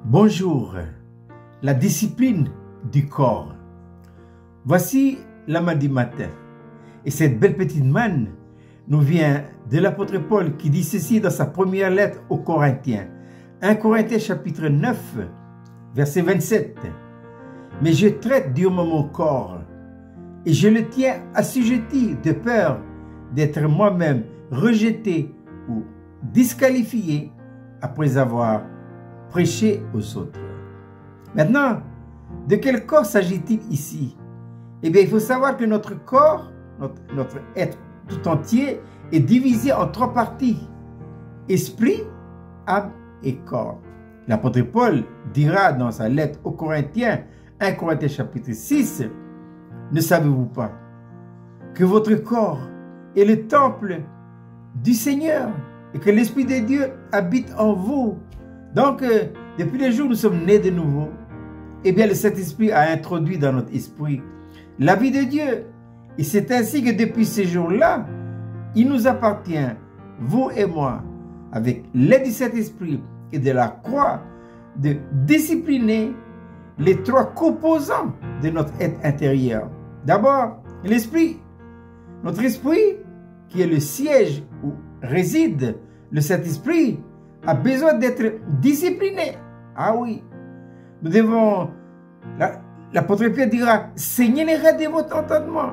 Bonjour, la discipline du corps. Voici la manne du matin. Et cette belle petite manne nous vient de l'apôtre Paul qui dit ceci dans sa première lettre aux Corinthiens. 1 Corinthiens chapitre 9, verset 27. Mais je traite durement mon corps et je le tiens assujetti de peur d'être moi-même rejeté ou disqualifié après avoir prêché aux autres. Maintenant, de quel corps s'agit-il ici? Eh bien, il faut savoir que notre corps, notre être tout entier, est divisé en trois parties: esprit, âme et corps. L'apôtre Paul dira dans sa lettre aux Corinthiens, 1 Corinthiens chapitre 6, « Ne savez-vous pas que votre corps est le temple du Seigneur et que l'Esprit de Dieu habite en vous? » Donc, depuis le jour où nous sommes nés de nouveau, eh bien, le Saint-Esprit a introduit dans notre esprit la vie de Dieu. Et c'est ainsi que depuis ces jours-là, il nous appartient, vous et moi, avec l'aide du Saint-Esprit et de la croix, de discipliner les trois composants de notre être intérieur. D'abord, l'esprit. Notre esprit, qui est le siège où réside le Saint-Esprit, a besoin d'être discipliné. Ah oui, nous devons, l'apôtre Pierre dira, saignez les raies de votre entendement.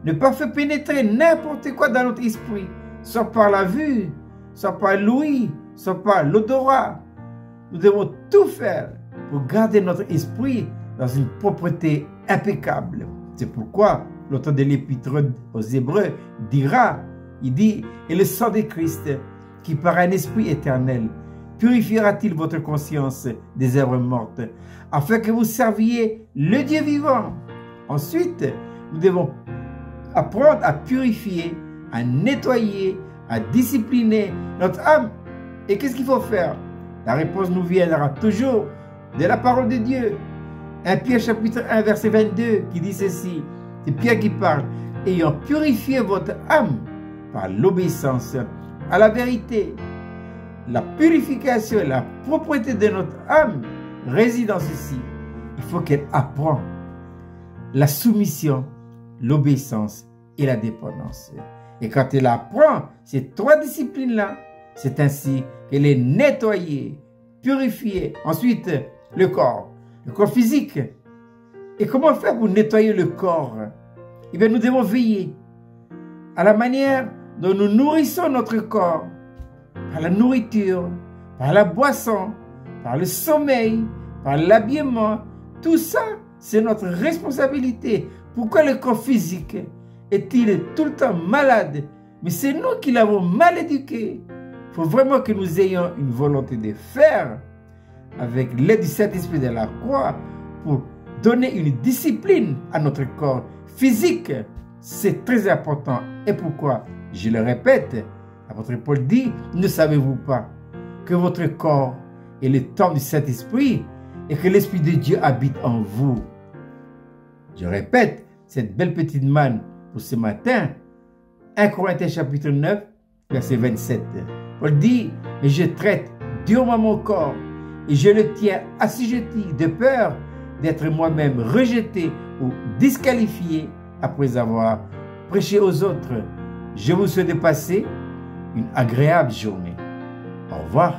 Ne pas faire pénétrer n'importe quoi dans notre esprit, soit par la vue, soit par l'ouïe, soit par l'odorat. Nous devons tout faire pour garder notre esprit dans une propreté impeccable. C'est pourquoi l'auteur de l'épître aux Hébreux dira, il dit, et le sang de Christ, qui par un esprit éternel, purifiera-t-il votre conscience des œuvres mortes, afin que vous serviez le Dieu vivant? Ensuite, nous devons apprendre à purifier, à nettoyer, à discipliner notre âme. Et qu'est-ce qu'il faut faire? La réponse nous viendra toujours de la parole de Dieu. 1 Pierre chapitre 1 verset 22 qui dit ceci, c'est Pierre qui parle, ayant purifié votre âme par l'obéissance à la vérité. La purification et la propreté de notre âme réside dans ceci. Il faut qu'elle apprenne la soumission, l'obéissance et la dépendance. Et quand elle apprend ces trois disciplines-là, c'est ainsi qu'elle est nettoyée, purifiée. Ensuite, le corps physique. Et comment faire pour nettoyer le corps? Eh bien, nous devons veiller à la manière dont nous nourrissons notre corps, par la nourriture, par la boisson, par le sommeil, par l'habillement. Tout ça, c'est notre responsabilité. Pourquoi le corps physique est-il tout le temps malade? Mais c'est nous qui l'avons mal éduqué. Il faut vraiment que nous ayons une volonté de faire avec l'aide du Saint-Esprit de la croix pour donner une discipline à notre corps physique. C'est très important. Et pourquoi? Je le répète, l'apôtre Paul dit, ne savez-vous pas que votre corps est le temple du Saint-Esprit et que l'Esprit de Dieu habite en vous? Je répète cette belle petite manne pour ce matin. 1 Corinthiens chapitre 9, verset 27. Paul dit, mais je traite durement mon corps et je le tiens assujetti de peur d'être moi-même rejeté ou disqualifié après avoir prêché aux autres. Je vous souhaite de passer une agréable journée. Au revoir.